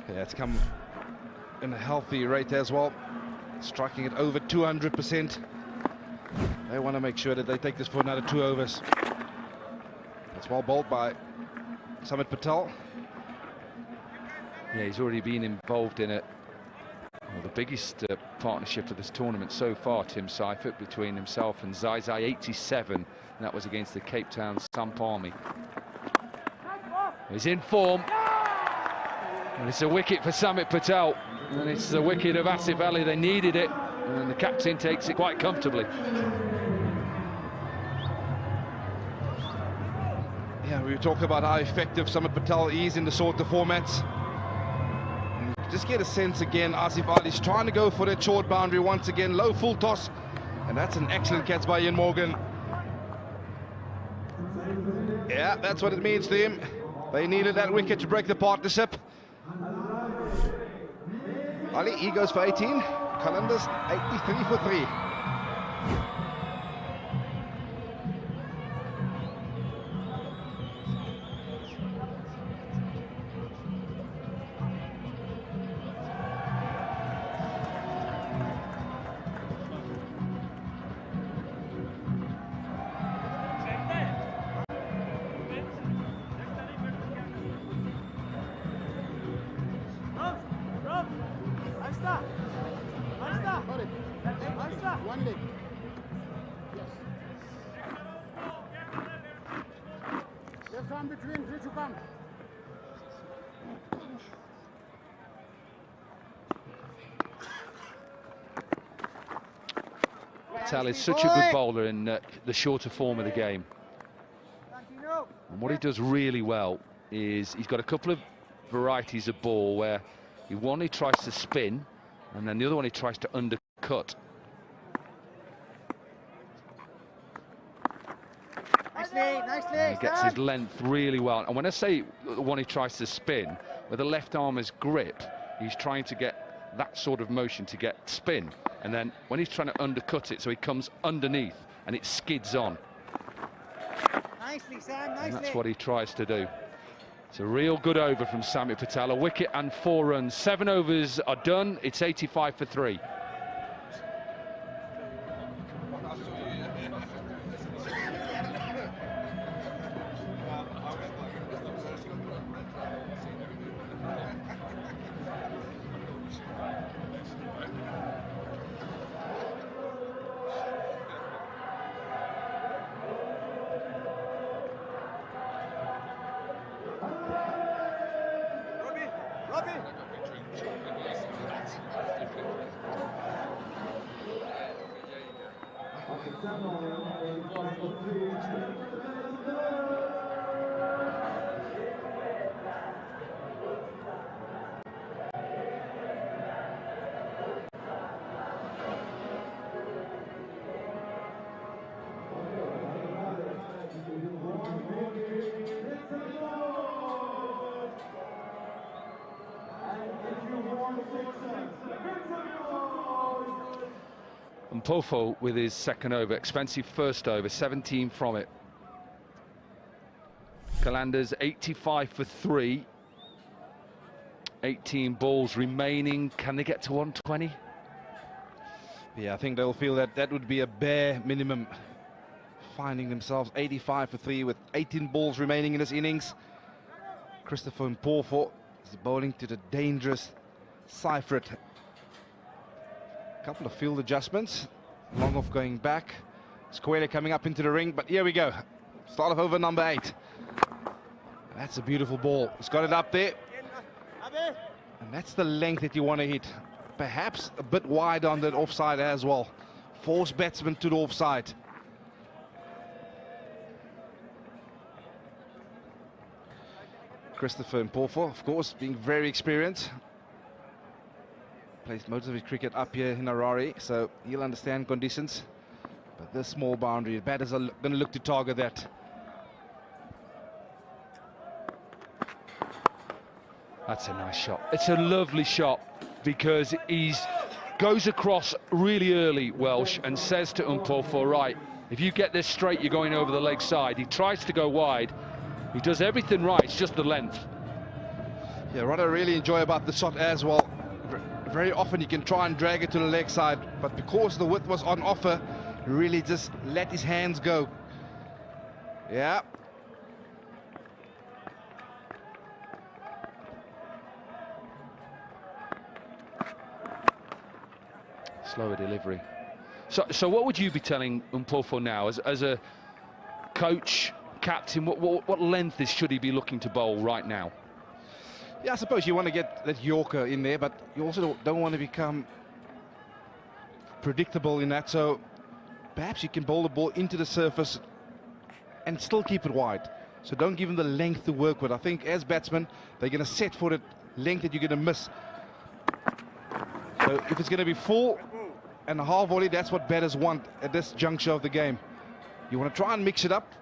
Yeah, it's come in a healthy rate as well, striking it over 200%. They want to make sure that they take this for another 2 overs. That's well bowled by Samit Patel. Yeah, he's already been involved in it. Well, the biggest partnership of this tournament so far, Tim Seifert, between himself and Zai, 87, and that was against the Cape Town Sampami. He's in form, and it's a wicket for Samit Patel, and it's the wicket of Asif Ali. They needed it, and the captain takes it quite comfortably. Yeah, we talk about how effective Samit Patel is in the sort of formats. Just get a sense again, Asif Ali's trying to go for that short boundary once again, low full toss, and that's an excellent catch by Ian Morgan. Yeah, that's what it means to him. They needed that wicket to break the partnership. Ali, he goes for 18, Qalandars 83 for 3. One leg. Yes. Left arm between, three to come. Patel is such a good bowler in the shorter form of the game. And what he does really well is he's got a couple of varieties of ball where one he tries to spin, and then the other one he tries to undercut. Nicely. He gets his length really well. And when I say the one he tries to spin, with the left arm as grip, he's trying to get that sort of motion to get spin. And then when he's trying to undercut it, so he comes underneath and it skids on. Nicely, Sam, nicely. And that's what he tries to do. It's a real good over from Samit Patel. A wicket and 4 runs. 7 overs are done. It's 85 for 3. And Pofo with his second over, expensive first over, 17 from it. Qalandars 85 for 3. 18 balls remaining. Can they get to 120? Yeah, I think they'll feel that that would be a bare minimum. Finding themselves 85 for 3 with 18 balls remaining in this innings. Christopher Mpofu is bowling to the dangerous Seifert. Couple of field adjustments. Long off going back. Squarely coming up into the ring, but here we go. Start of over number 8. That's a beautiful ball. It's got it up there. And that's the length that you want to hit. Perhaps a bit wide on that offside as well. Force batsman to the offside. Christopher Mpofu, of course, being very experienced. Plays most of his cricket up here in Harare, so he'll understand conditions. But this small boundary, the batters are going to look to target that. That's a nice shot. It's a lovely shot because he goes across really early, Welsh, and says to Mpofu, right, if you get this straight, you're going over the leg side. He tries to go wide. He does everything right, it's just the length. Yeah, what I really enjoy about the shot as well, very often he can try and drag it to the leg side, but because the width was on offer, he really just let his hands go. Yeah. Slower delivery. So what would you be telling Umpofo now as a coach, captain? What length should he be looking to bowl right now? Yeah, I suppose you want to get that Yorker in there, but you also don't want to become predictable in that. So perhaps you can bowl the ball into the surface and still keep it wide. So don't give him the length to work with. I think as batsmen, they're going to set for the length that you're going to miss. So if it's going to be full and a half volley, that's what batters want at this juncture of the game. You want to try and mix it up.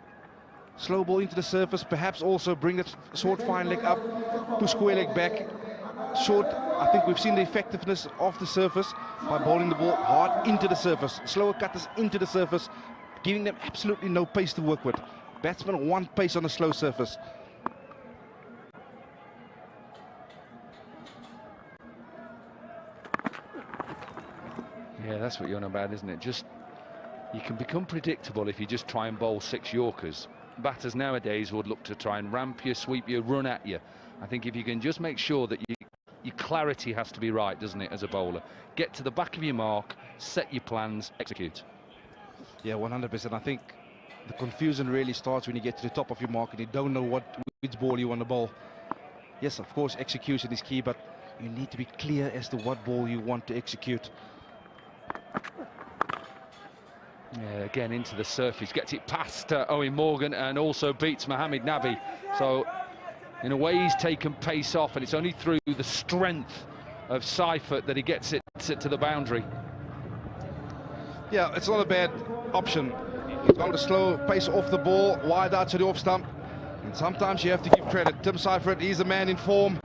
Slow ball into the surface, perhaps also bring that short fine leg up, push square leg back. Short, I think we've seen the effectiveness of the surface by bowling the ball hard into the surface. Slower cutters into the surface, giving them absolutely no pace to work with. Batsmen want pace on a slow surface. Yeah, that's what you're on about, isn't it? Just, you can become predictable if you just try and bowl 6 Yorkers. Batters nowadays would look to try and ramp you, sweep you, run at you. I think if you can just make sure that your clarity has to be right, doesn't it, as a bowler? Get to the back of your mark, set your plans, execute. Yeah, 100%. I think the confusion really starts when you get to the top of your mark and you don't know which ball you want to bowl. Yes, of course, execution is key, but you need to be clear as to what ball you want to execute. Yeah, again into the surface, gets it past Owen Morgan and also beats Mohamed Nabi. So in a way he's taken pace off, and it's only through the strength of Seifert that he gets it to the boundary. Yeah, it's not a bad option. He's gone to slow pace off the ball, wide out to the off stump, and sometimes you have to give credit. Tim Seifert, he's a man in form,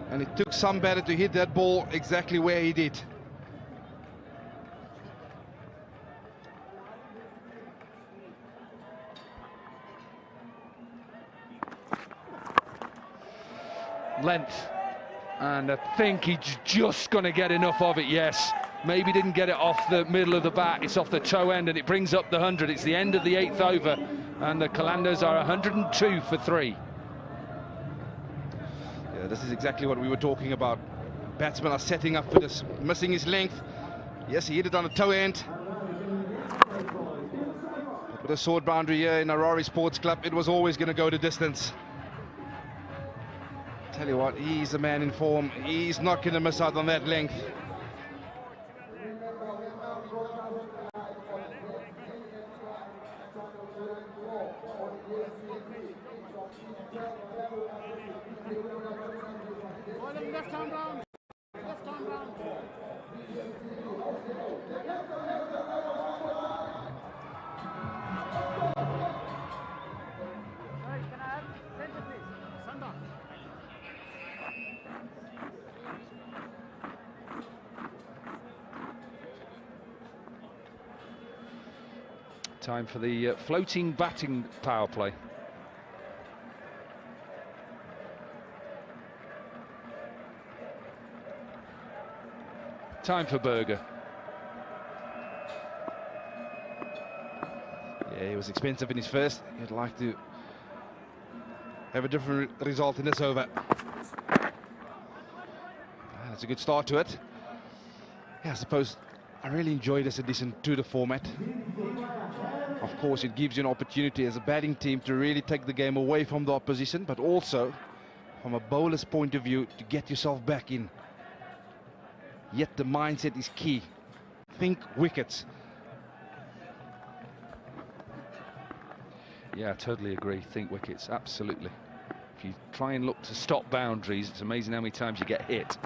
and it took some batter to hit that ball exactly where he did. Length, and I think he's just going to get enough of it. Yes, maybe didn't get it off the middle of the bat, it's off the toe end, and it brings up the 100. It's the end of the 8th over, and the Qalandars are 102 for 3. Yeah, this is exactly what we were talking about. Batsmen are setting up for this, missing his length. Yes, he hit it on the toe end. But with a sword boundary here in HARARE Sports Club, it was always going to go the distance. Tell you what, he's a man in form. He's not going to miss out on that length. Left hand round. Left hand round. Sorry, can I have center, please? Center. Time for the floating batting power play. Time for Berger. Yeah, he was expensive in his first. He'd like to have a different result in this over. That's a good start to it. Yeah, I suppose I really enjoy this addition to the format. Of course, it gives you an opportunity as a batting team to really take the game away from the opposition, but also from a bowler's point of view to get yourself back in. Yet the mindset is key. Think wickets. Yeah, I totally agree. Think wickets, absolutely. If you try and look to stop boundaries, it's amazing how many times you get hit.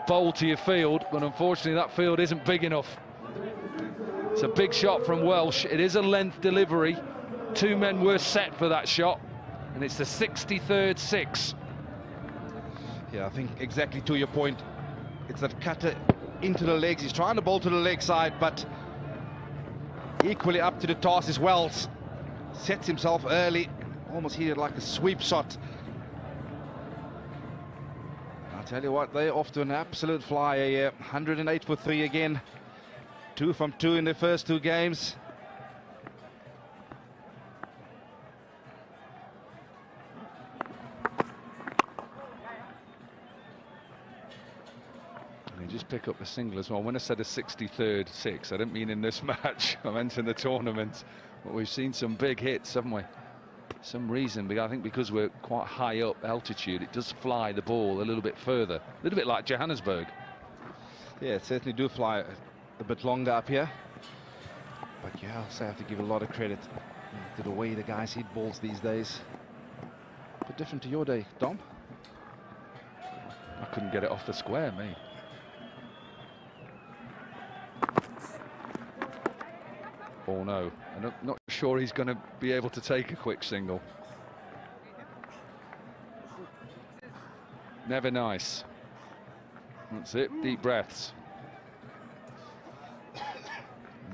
Bowl to your field, but unfortunately that field isn't big enough. It's a big shot from Welsh. It is a length delivery. 2 men were set for that shot, and it's the 63rd 6. Yeah, I think exactly to your point. It's that cutter into the legs. He's trying to bowl to the leg side, but equally up to the task is Wells. Sets himself early, almost hit it like a sweep shot. I'll tell you what, they're off to an absolute flyer here. 108 for 3 again. 2 from 2 in their first 2 games. Just pick up a single as well. When I said a 63rd 6, I didn't mean in this match. I meant in the tournament. But we've seen some big hits, haven't we? Some reason, I think because we're quite high up altitude, it does fly the ball a little bit further. A little bit like Johannesburg. Yeah, it certainly do fly a bit longer up here. But you also have to give a lot of credit to the way the guys hit balls these days. A bit different to your day, Dom. I couldn't get it off the square, me. Oh no, I'm not sure he's going to be able to take a quick single. Never nice. That's it, deep breaths.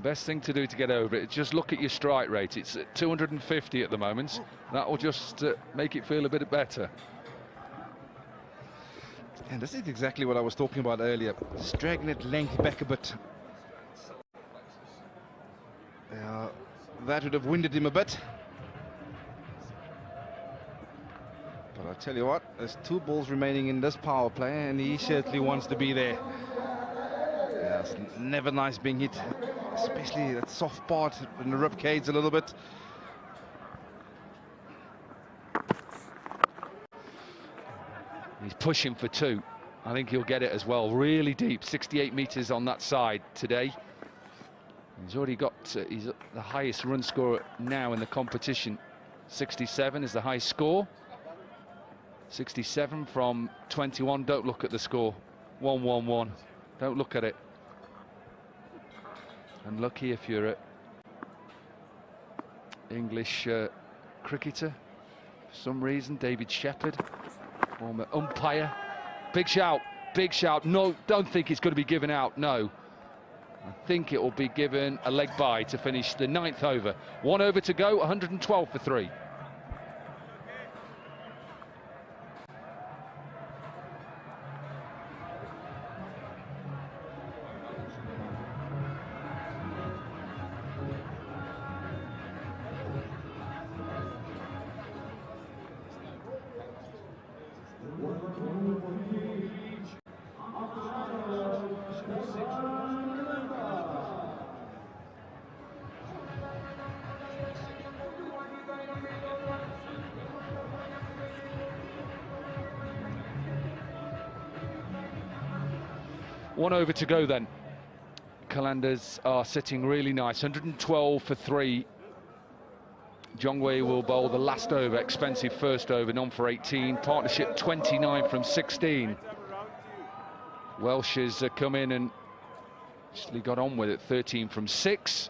Best thing to do to get over it is just look at your strike rate. It's at 250 at the moment. That will just make it feel a bit better. And this is exactly what I was talking about earlier. Just dragging it length back a bit. That would have winded him a bit. But I tell you what, there's 2 balls remaining in this power play, and he certainly wants to be there. Yeah, it's never nice being hit, especially that soft part in the rib cage a little bit. He's pushing for 2. I think he'll get it as well. Really deep, 68 meters on that side today. He's already got, he's the highest run scorer now in the competition. 67 is the high score. 67 from 21. Don't look at the score. 1-1-1. Don't look at it. Unlucky if you're an English cricketer. For some reason, David Shepherd, former umpire. Big shout, big shout. No, don't think it's going to be given out, no. I think it will be given a leg bye to finish the 9th over. 1 over to go, 112 for 3. One over to go then. Qalandars are sitting really nice, 112 for 3. Jongwei will bowl the last over, expensive first over, none for 18. Partnership 29 from 16. Welsh has come in and actually got on with it, 13 from 6.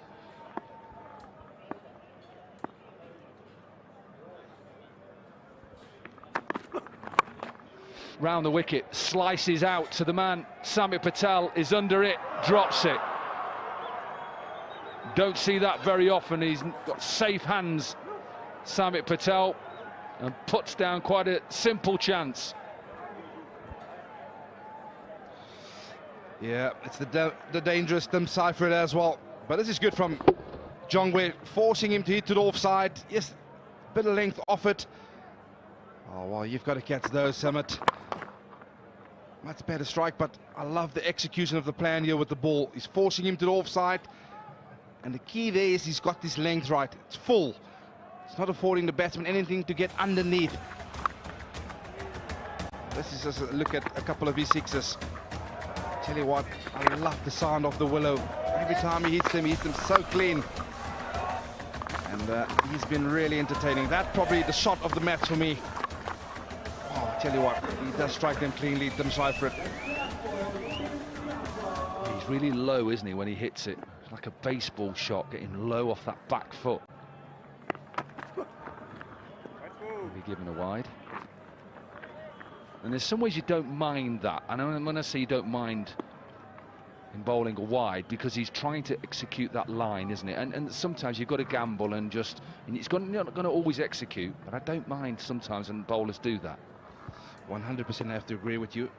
Round the wicket, slices out to the man. Samit Patel is under it, drops it. Don't see that very often. He's got safe hands, Samit Patel, and puts down quite a simple chance. Yeah, it's the dangerous Zim Afro as well. But this is good from Jongwei, forcing him to hit to the offside. Yes, a bit of length off it. Oh, well, you've got to catch those, Samit. Much better strike, but I love the execution of the plan here with the ball. He's forcing him to the offside. And the key there is he's got this length right. It's full. It's not affording the batsman anything to get underneath. This is just a look at a couple of his sixes. Tell you what, I love the sound of the willow. Every time he hits them so clean. And he's been really entertaining. That's probably the shot of the match for me. Oh, I tell you what, he does strike them cleanly, Zim Afro. He's really low, isn't he, when he hits it? It's like a baseball shot, getting low off that back foot. Maybe given a wide. And there's some ways you don't mind that. And when I say you don't mind in bowling wide, because he's trying to execute that line, isn't it? And sometimes you've got to gamble and just, and it's not going to always execute, but I don't mind sometimes when bowlers do that. 100% I have to agree with you.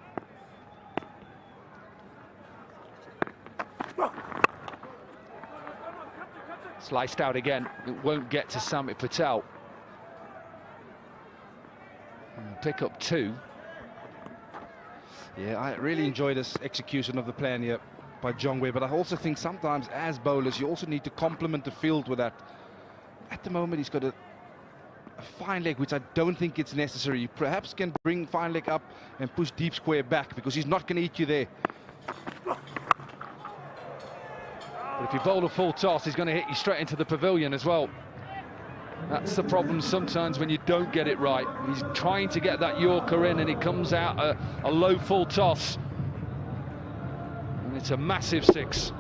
Sliced out again. It won't get to Zim Patel. Pick up 2. Yeah, I really enjoy this execution of the plan here by Jongwe, but I also think sometimes as bowlers you also need to complement the field with that. At the moment he's got a fine leg, which I don't think it's necessary. You perhaps can bring fine leg up and push deep square back, because he's not going to eat you there. But if you bowl a full toss, he's going to hit you straight into the pavilion as well. That's the problem sometimes when you don't get it right. He's trying to get that Yorker in, and it comes out a low full toss. And it's a massive 6.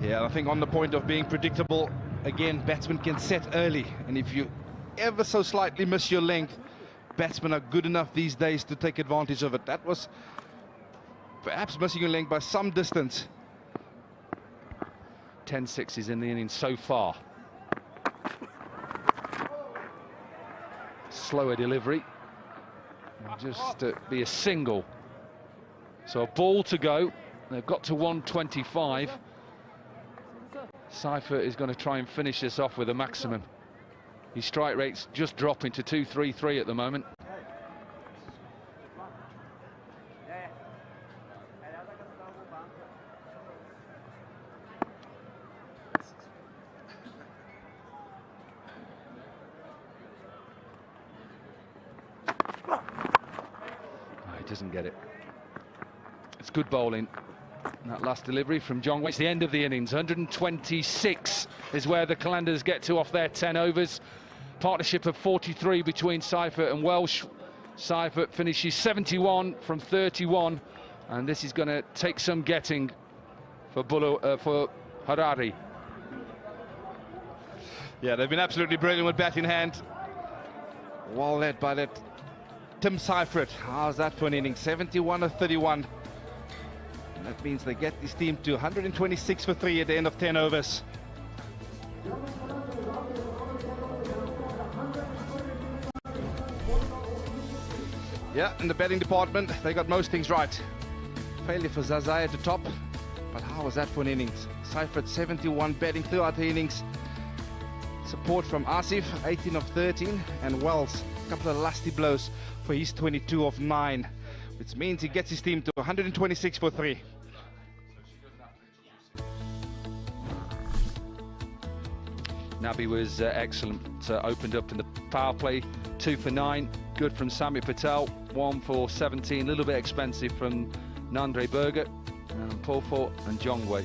Yeah, I think on the point of being predictable, again, batsmen can set early. And if you ever so slightly miss your length, batsmen are good enough these days to take advantage of it. That was perhaps missing your length by some distance. 10 sixes in the innings so far. Slower delivery. Just be a single. So a ball to go. They've got to 125. Seifert is going to try and finish this off with a maximum. His strike rate's just dropping to 233 at the moment. Doesn't get it. It's good bowling. That last delivery from Jongwe. It's the end of the innings. 126 is where the Qalandars get to off their 10 overs. Partnership of 43 between Seifert and Welsh. Seifert finishes 71 from 31, and this is going to take some getting for Harare. Yeah, they've been absolutely brilliant with bat in hand. Well led by that Tim Seifert. How's that for an inning? 71 of 31. And that means they get this team to 126 for 3 at the end of 10 overs. Yeah, in the batting department, they got most things right. Failure for Zazai at the top. But how was that for an innings? Seifert 71 batting throughout the innings. Support from Asif, 18 of 13, and Wells, a couple of lusty blows for his 22 of 9, which means he gets his team to 126 for 3. Nabi was excellent. Opened up in the power play, 2 for 9. Good from Zim Patel, 1 for 17. A little bit expensive from Nandre Berger, and Pofo and Jongwe.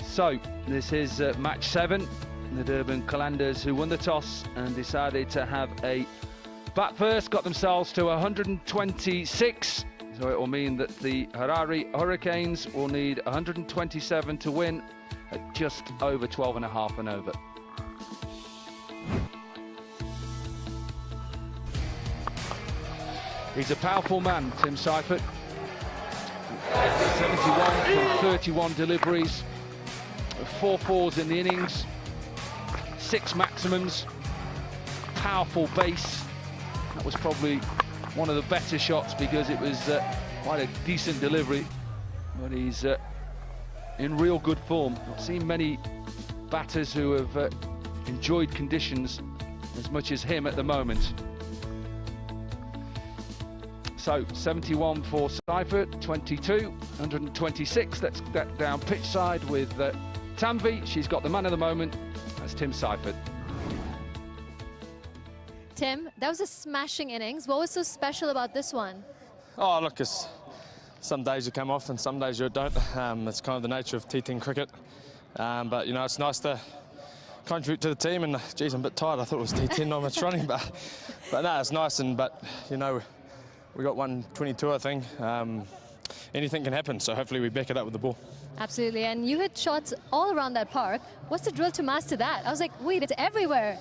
So this is match 7. The Durban Qalandars, who won the toss and decided to have a bat first, got themselves to 126. So it will mean that the Harare Hurricanes will need 127 to win at just over 12.5 and over. He's a powerful man, Tim Seifert. 71 from 31 deliveries. 4 fours in the innings, 6 maximums, powerful base. That was probably one of the better shots because it was quite a decent delivery, but he's in real good form. Not seen many batters who have enjoyed conditions as much as him at the moment. So 71 for Seifert, 22, 126. Let's get down pitch side with Tanvi. She's got the man of the moment. That's Tim Seifert. Tim, that was a smashing innings. What was so special about this one? Oh, look, some days you come off and some days you don't. It's kind of the nature of T10 cricket. But, you know, it's nice to contribute to the team. And, geez, I'm a bit tired. I thought it was T10 not much running. But no, it's nice. But, you know, we got 122, I think. Anything can happen. So hopefully we back it up with the ball. Absolutely, and you hit shots all around that park. What's the drill to master that? I was like, wait, it's everywhere.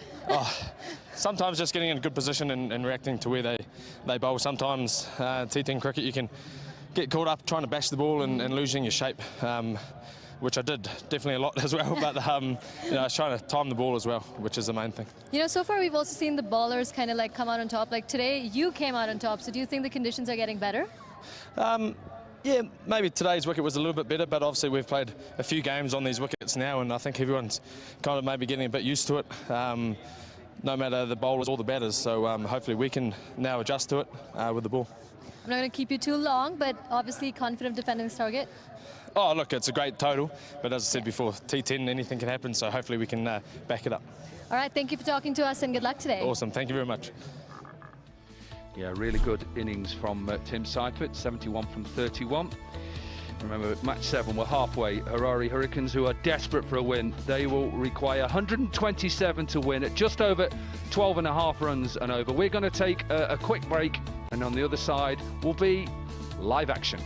Sometimes just getting in a good position and reacting to where they bowl. Sometimes T10 cricket, you can get caught up trying to bash the ball and losing your shape, which I did definitely a lot as well. But you know, I was trying to time the ball as well, which is the main thing. You know, so far we've also seen the bowlers kind of like come out on top. Like today, you came out on top. So do you think the conditions are getting better? Yeah, maybe today's wicket was a little bit better, but obviously we've played a few games on these wickets now, and I think everyone's kind of maybe getting a bit used to it. No matter the bowlers or the batters, so hopefully we can now adjust to it with the ball. I'm not going to keep you too long, but obviously confident defending this target. Oh, look, it's a great total, but as I said before, T10, anything can happen, so hopefully we can back it up. All right, thank you for talking to us and good luck today. Awesome, thank you very much. Yeah, really good innings from Tim Seifert, 71 from 31. Remember, match 7, we're halfway. Harare Hurricanes, who are desperate for a win, they will require 127 to win at just over 12.5 runs and over. We're going to take a quick break, and on the other side will be live action.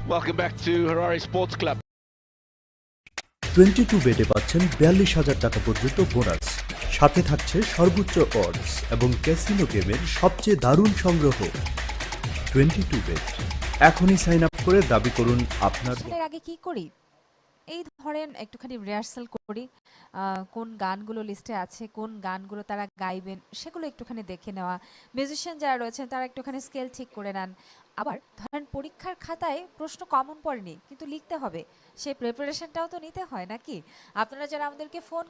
Welcome back to Harare Sports Club. 22 বেটে পাচ্ছেন 42,000 টাকা পর্যন্ত bonus, সাথে থাকছে সর্বোচ্চ ods এবং casino গেমের সবচেয়ে দারুণ সংগ্রহ। 22 বেট, এখনই সাইন আপ করে দাবি করুন আপনার। এর আগে কি করি, এই ধরেন একটুখানি রিহার্সাল করি, কোন গানগুলো লিস্টে আছে, কোন গানগুলো তারা গাইবেন সেগুলো একটুখানি দেখে নেওয়া, মিউজিশিয়ান যারা রয়েছেন তারা একটুখানি স্কেল ঠিক করে নেন। আবার ধরেন পরীক্ষার খাতায় প্রশ্ন কমন পড়েনি কিন্তু লিখতে হবে, সেই প্রিপারেশনটাও তো নিতে হয় নাকি? আপনারা যারা আমাদেরকে ফোন